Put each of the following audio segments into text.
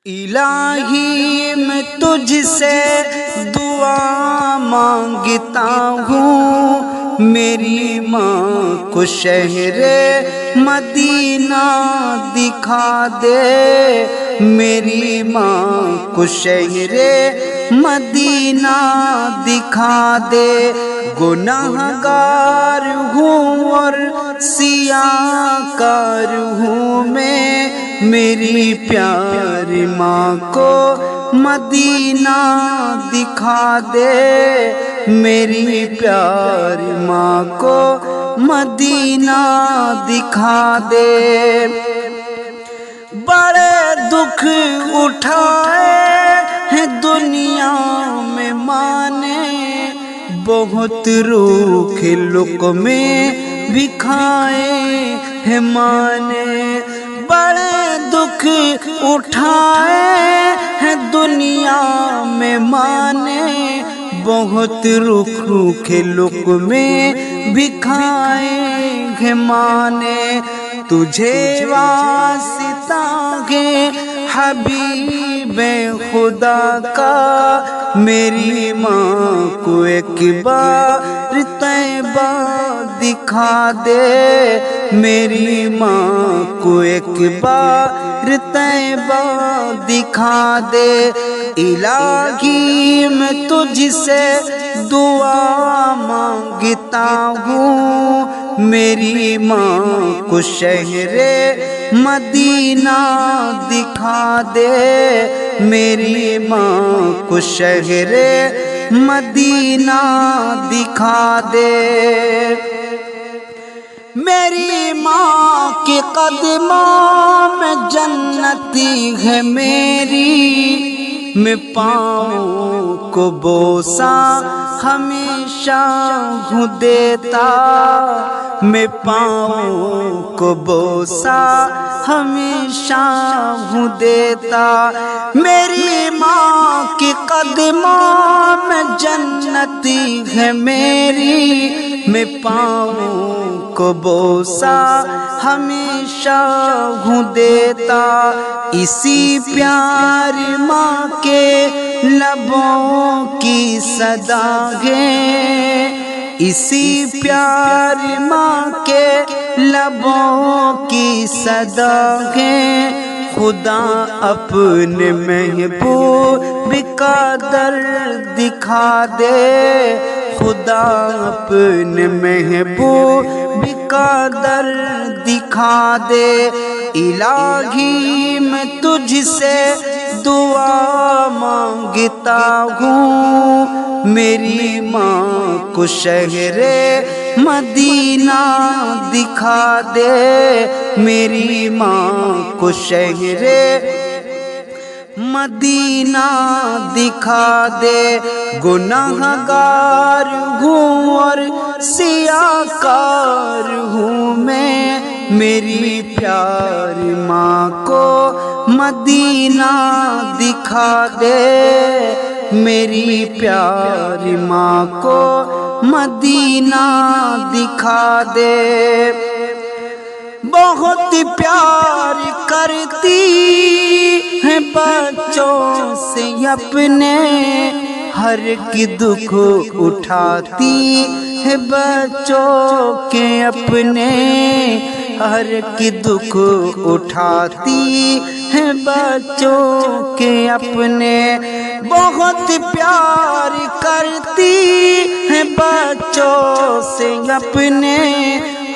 الہی میں تجھ سے دعا مانگتا ہوں، میری ماں کو شہر مدینہ دکھا دے، میری ماں کو شہر مدینہ دکھا دے۔ گناہگار ہوں اور سیاہ کار ہوں میں، میری پیاری ماں کو مدینہ دکھا دے، میری پیاری ماں کو مدینہ دکھا دے۔ بڑے دکھ اٹھائے ہیں دنیا میں ماں نے، بہت روکھے لقمے بھی کھائے ہیں ماں نے، بڑے دکھ اٹھائے ہیں دنیا میں ماں نے، بہت روکھے لقمے بھی کھائے ہیں ماں نے۔ تجھے واسطہ ہے حبیب خدا کا، میری ماں کو ایک بار طیبہ دکھا دے، میری ماں کو ایک بار طیبہ دکھا دے۔ الہی میں تجھ سے دعا مانگتا ہوں، میری ماں کو شہر مدینہ دکھا دے، میری ماں کو شہر مدینہ دکھا دے۔ میری ماں کے قدموں میں جنتی ہے میری، میں پاؤں کو بوسہ ہمیشہ ہوں دیتا، میں پاؤں کو بوسہ ہمیشہ ہوں دیتا۔ میری ماں کے قدموں میں جنتی ہے میری، میں پاؤں کو بوسہ ہمیشہ ہوں دیتا۔ اسی پیاری ماں کے لبوں کی صدا ہے، اسی پیاری ماں کے لبوں کی صدا ہے، خدا اپنے محبوب کا در دکھا دے، خدا اپنے محبوب کا در دکھا دے۔ الہی میں تجھ سے دعا مانگتا ہوں، میری ماں کو شہر مدینہ دکھا دے، میری ماں کو شہر مدینہ دکھا دے۔ گناہگار ہوں اور سیاہ کار ہوں میں، میری پیاری ماں کو مدینہ دکھا دے، میری پیاری ماں کو مدینہ دکھا دے۔ بہت پیار کرتی ہے بچوں سے اپنے، ہر کی دکھ اٹھاتی ہے بچوں کے اپنے، ہر کی دکھ اٹھاتی ہے بچوں کے اپنے۔ بہت پیار کرتی ہے بچوں سے اپنے،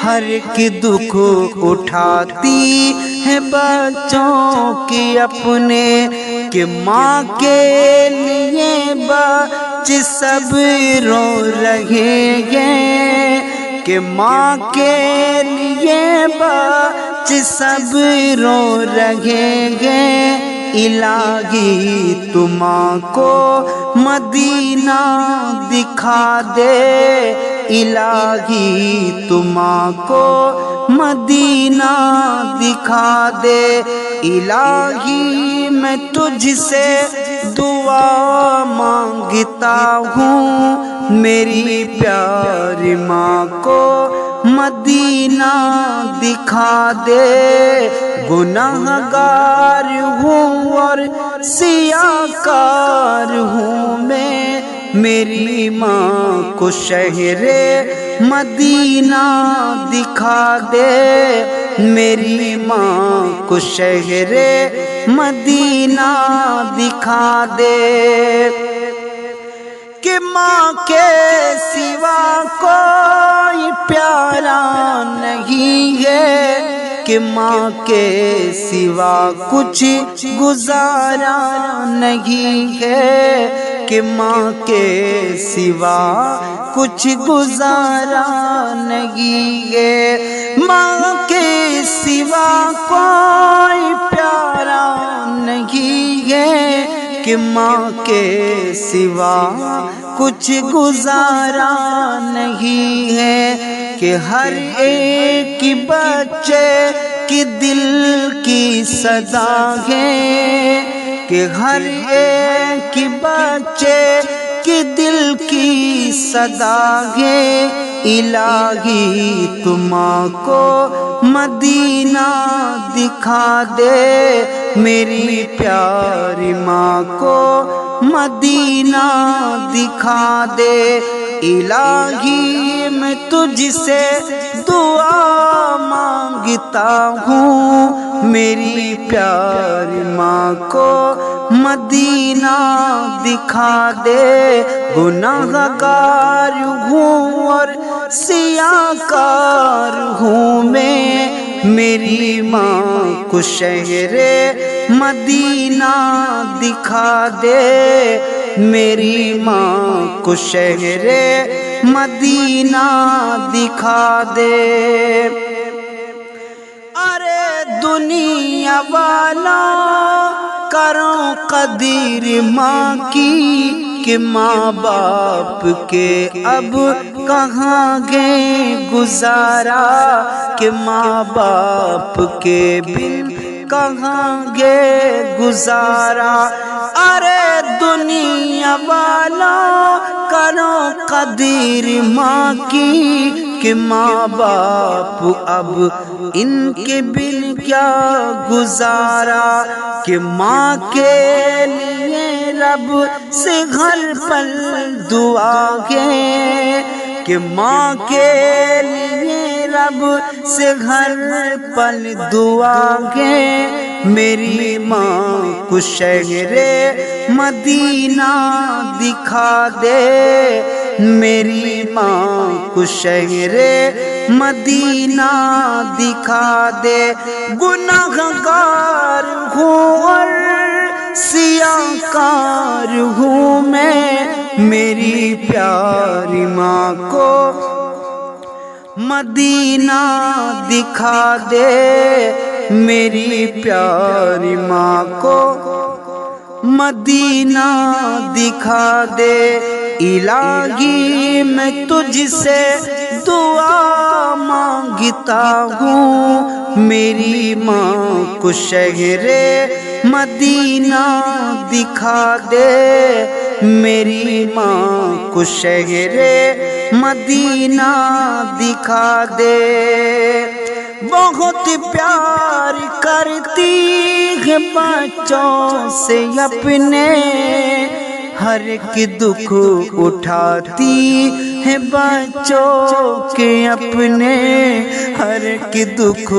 ہر کی دکھ اٹھاتی ہے بچوں کے اپنے، کہ ماں کے لیے بچے سب رو رہے ہیں، کہ ماں کے لیے بچے سب رو رہے ہیں۔ الہی تو ماں کو مدینہ دکھا دے، الہی تو ماں کو مدینہ دکھا دے۔ الہی میں تجھ سے دعا مانگتا ہوں، میری پیاری ماں کو مدینہ دکھا دے، گنہگار ہوں اور سیاکار ہوں میں، میری ماں کو شہر مدینہ دکھا دے، میری ماں کو شہر مدینہ دکھا دے، کہ ماں کے سوا کوئی پیارا نہیں ہے، کہ ماں کے سوا کچھ گزارا نہیں ہے، کہ ماں کے سوا کچھ گزارا نہیں ہے، ماں کے سوا کوئی پیارا نہیں ہے، کہ ماں کے سوا کچھ گزارا نہیں ہے، کہ ہر ایک بچے کی دل کی صدا ہے، کہ ہر ایک بچے کی دل کی صدا ہے، الہی تو ماں کو مدینہ دکھا دے، میری پیاری ماں کو مدینہ دکھا دے، الہی میں تجھ سے دعا مانگتا ہوں، میری پیاری ماں کو مدینہ دکھا دے، گنہگار ہوں اور سیاکار ہوں میں، میری ماں کو شہر مدینہ دکھا دے، میری ماں کو شہر مدینہ دکھا دے، ارے دنیا والا کرو قدر ماں کی، کہ ماں باپ کے اب کہاں گئے گزارا، کہ ماں باپ کے بن کہاں گئے گزارا، ارے دنیا والا کرو قدر ماں کی، کہ ماں باپ اب ان کے بن کیا گزارا، کہ ماں کے لیے رب سے گھر پل دعا ہے، کہ ماں کے لیے رب سے گھر پل دعا ہے، میری ماں کو شہر مدینہ دکھا دے، میری ماں کو شہر مدینہ دکھا دے، گنہگار ہوں اور سیاکار ہوں میں، میری پیاری ماں کو مدینہ دکھا دے، میری پیاری ماں کو مدینہ دکھا دے، الہی میں تجھ سے دعا مانگتا ہوں، میری ماں کو شہر مدینہ دکھا دے، میری ماں کو شہر مدینہ دکھا دے، بہت پیار کرتی ہے بچوں سے اپنے، ہر ایک دکھ اٹھاتی ہے بچوں کے اپنے، ہر ایک دکھ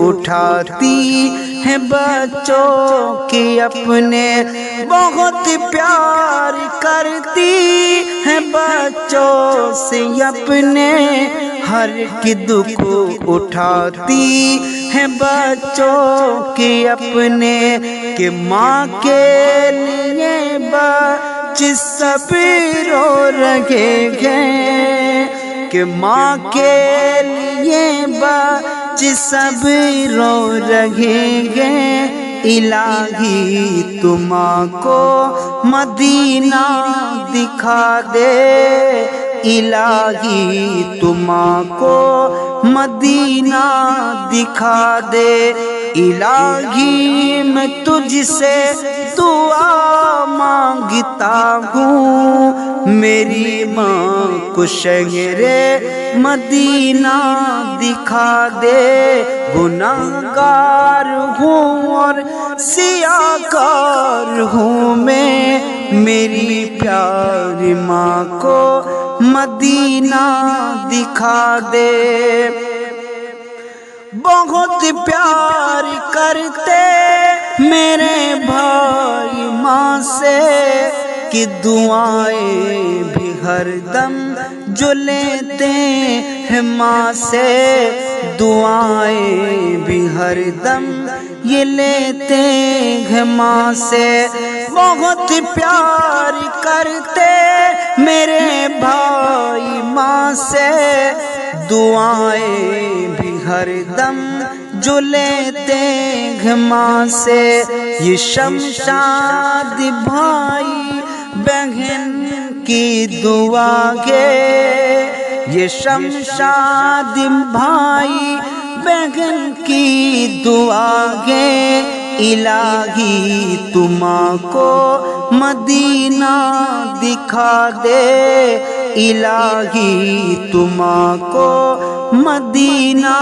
اٹھاتی ہے بچوں کے اپنے، بہت پیار کرتی ہے بچوں سے اپنے، ہر ایک دکھ اٹھاتی ہے بچوں کے اپنے، کہ ماں کے لیے بچے سب رو رہے ہیں، کہ ماں کے لیے بچے سب رو رہے ہیں، الہی تو ماں کو مدینہ دکھا دے، الہی تو ماں کو مدینہ دکھا دے، الہی میں تجھ سے دعا مانگتا ہوں، میری ماں کو شہر مدینہ دکھا دے، گناہگار ہوں اور سیاہکار ہوں میں، میری پیاری ماں کو مدینہ دکھا دے۔ بہت پیار کرتے میرے بھائی ماں سے، کہ دعائیں بھی ہر دم جو لیتے ہیں ماں سے، دعائیں بھی ہر دم یہ لیتے ہیں ماں سے۔ بہت پیار کرتے میرے بھائی ماں سے، دعائیں بھی ہر دم جو لیتے ہیں ماں سے۔ یہ شمشاد بھائی بہن کی دعا ہے، یہ شمشاد بھائی بہن کی دعا ہے، الہی تو ماں کو مدینہ دکھا دے، الہی تو ماں کو مدینہ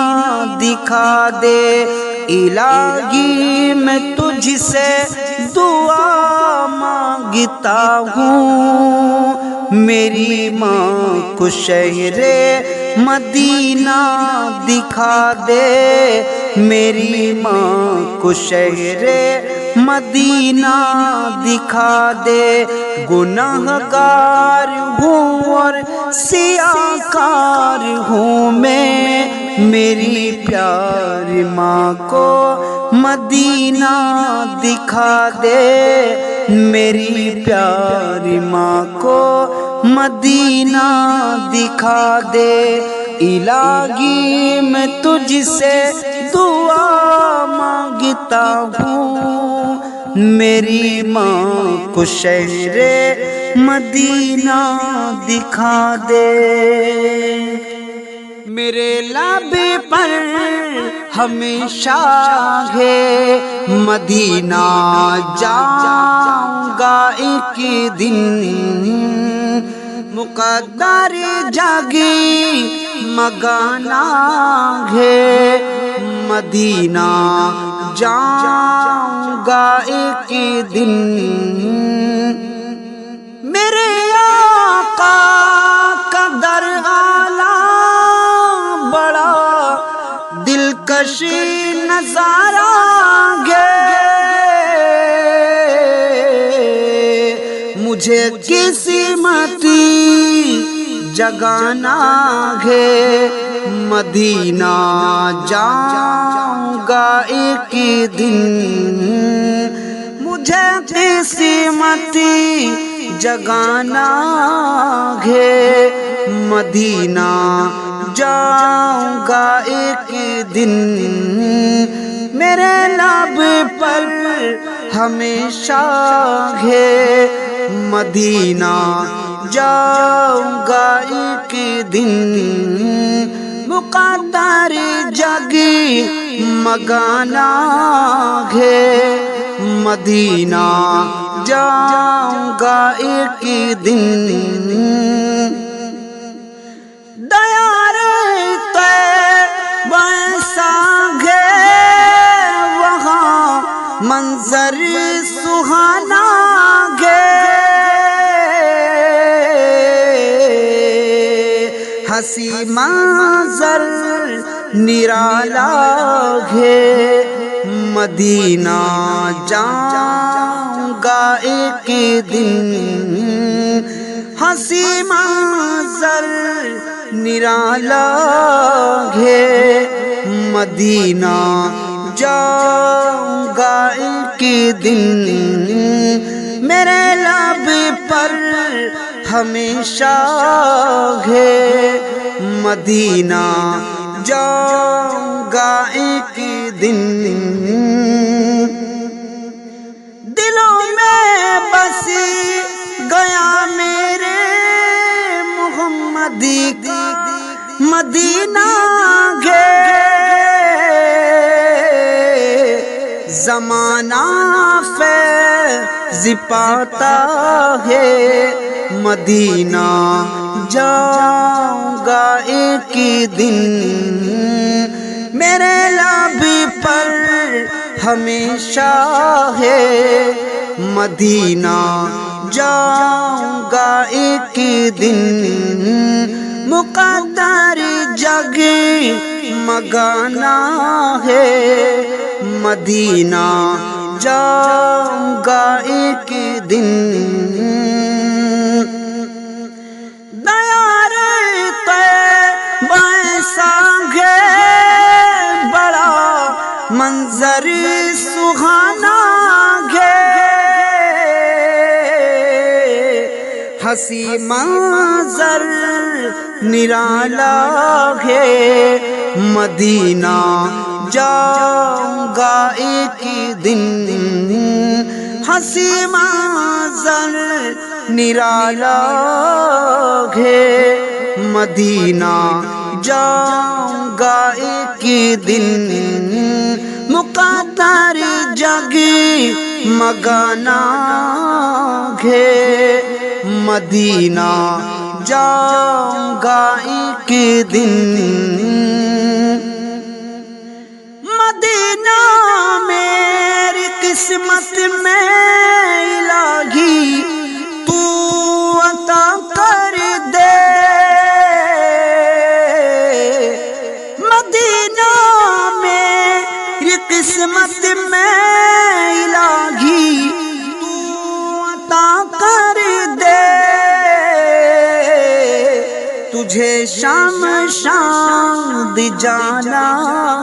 دکھا دے۔ الہی میں تجھ سے دعا مانگتا ہوں، میری ماں کو شہر مدینہ دکھا دے، میری ماں کو شہر مدینہ دکھا دے۔ گناہگار ہوں اور سیاہکار ہوں میں، میری پیاری ماں کو مدینہ دکھا دے، میری پیاری ماں کو مدینہ دکھا دے۔ الہی میں تجھ سے دعا مانگتا ہوں، میری ماں کو شہر مدینہ دکھا دے۔ میرے لب پر ہمیشہ ہے مدینہ جاؤں گا ایک دن، مقدر جاگی مگانا ہے، مدینہ جاؤں گا ایک دن۔ میرے آقا کا در اعلیٰ بڑا دلکش نظارہ ہے، مجھے قسمت جگانا ہے، مدینہ جاؤں گا ایک دن، مجھے قسمت جگانا ہے، مدینہ جاؤں گا ایک دن۔ میرے لب پر ہمیشہ ہے مدینہ جاؤں گا ایک دن، مقدر جگ مگانا ہے، مدینہ جاؤں گا ایک دن۔ دیار طیبہ سانگے وہاں منظر سہانا ہے، ہنسی منظر نرالا ہے، مدینہ جاؤں گا ایک دن، ہنسی منظر نرالا ہے، مدینہ جاؤں گا ایک دن۔ میرے لب پر ہمیشہ ہے مدینہ جاؤں گا ایک دن۔ دلوں میں بس گیا میرے محمد کا مدینہ ہے، زمانہ زپاتا ہے مدینہ جاؤں گا ایک دن، میرے لب پر ہمیشہ ہے مدینہ جاؤں گا ایک دن، مقدر جگ مگانا ہے مدینہ جاؤں گا ایک دن، دیار طیبہ سانگے بڑا منظر سہانا ہے، ہنسی منظر نرالا ہے مدینہ جاؤں گا ایک دن، ہنسی منظر نرالا ہے مدینہ جاؤں گا ایک دن، مقدر جگ مگانا ہے مدینہ جاؤں گا ایک دن، مدینہ میری قسمت میں الہی تو عطا کر دے، مدینہ میری قسمت میں الہی تو عطا کر دے، تجھے شام شاد جانا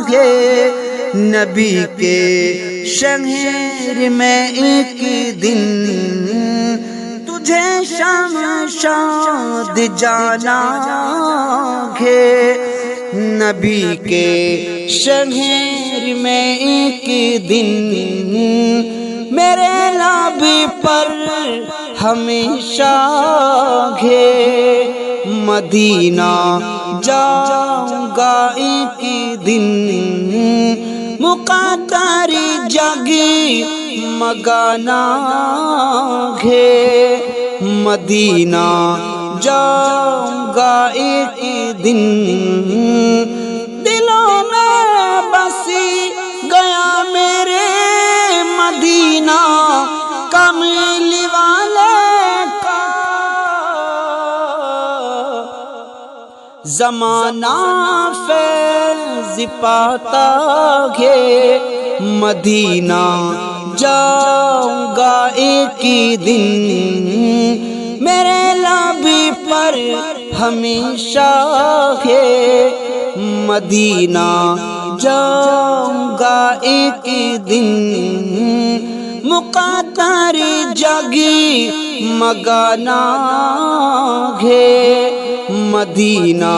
ہے نبی کے شہر میں ایک دن، تجھے شام شاد جانا ہے نبی کے شہر میں ایک دن، میرے لب پر ہمیشہ ہے مدینہ جاؤں گا ایک دن، مقدر جگ مگانا ہے مدینہ جاؤں گا ایک دن، دلوں میں بسی گیا میرے مدینہ کملی والے کا، زمانہ فیض پاتا ہے مدینہ جاؤں گا ایک دن، میرے لب پر ہمیشہ ہے مدینہ جاؤں گا ایک دن، مقدر جگ مگانا ہے مدینہ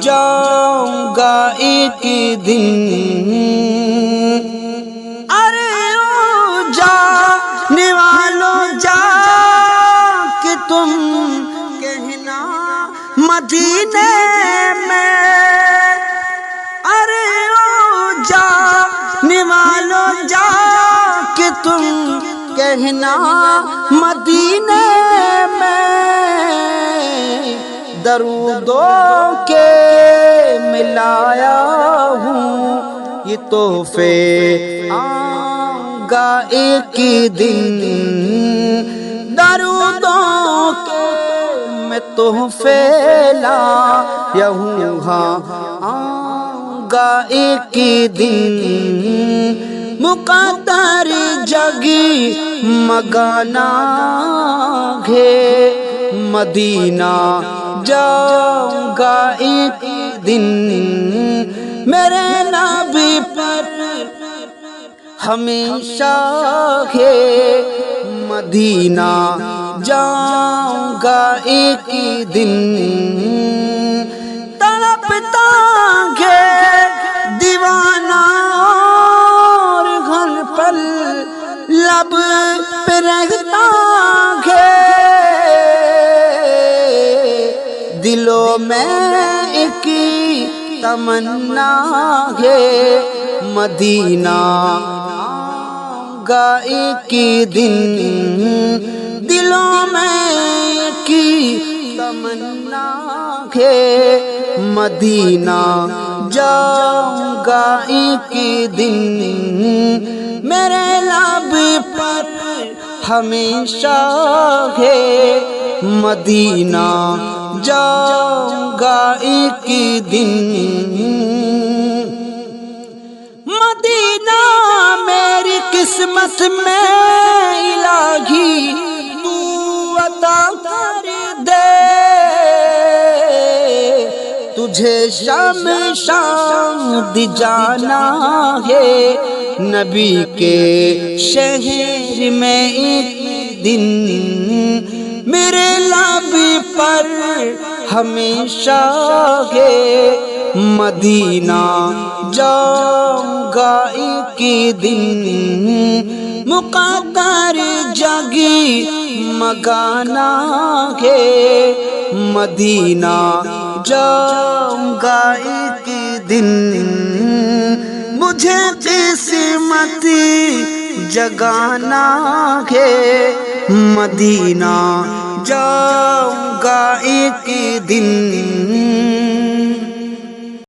جاؤں گا ایک دن، ارے او جانے والوں جا کہ تم کہنا مدینے میں، ارے او جانے والوں جا کہ تم کہنا مدینے میں، درودوں کے ملایا ہوں یہ تحفے آؤں گا ایک دن، درودوں کے میں تحفے لایا ہوں ہاں آؤں گا ایک دن، مقدر جگ مگانا ہے مدینہ جاؤں گا ایک دن، میرے نبی پر ہمیشہ ہے مدینہ جاؤں گا ایک دن، تڑپتا ہے دیوانہ اور گھر پر لب پہ رہتا ہے، دلوں میں ایک تمنا ہے مدینہ گا ایک دن دلوں میں کی تمنا ہے مدینہ جاؤں گا ایک دن میرے لب پر ہمیشہ ہے مدینہ جاؤں گا ایک دن مدینہ میری قسمت میں الہی تو عطا کر دے تجھے شام جانا ہے نبی کے شہر میں ایک دن میرے لب پر ہمیشہ ہے مدینہ جاؤں گا ایک دن مقدر جگی مگانا ہے مدینہ جاؤں گا ایک دن مجھے قسمت جگانا ہے مدینہ جاؤں گا ایک دن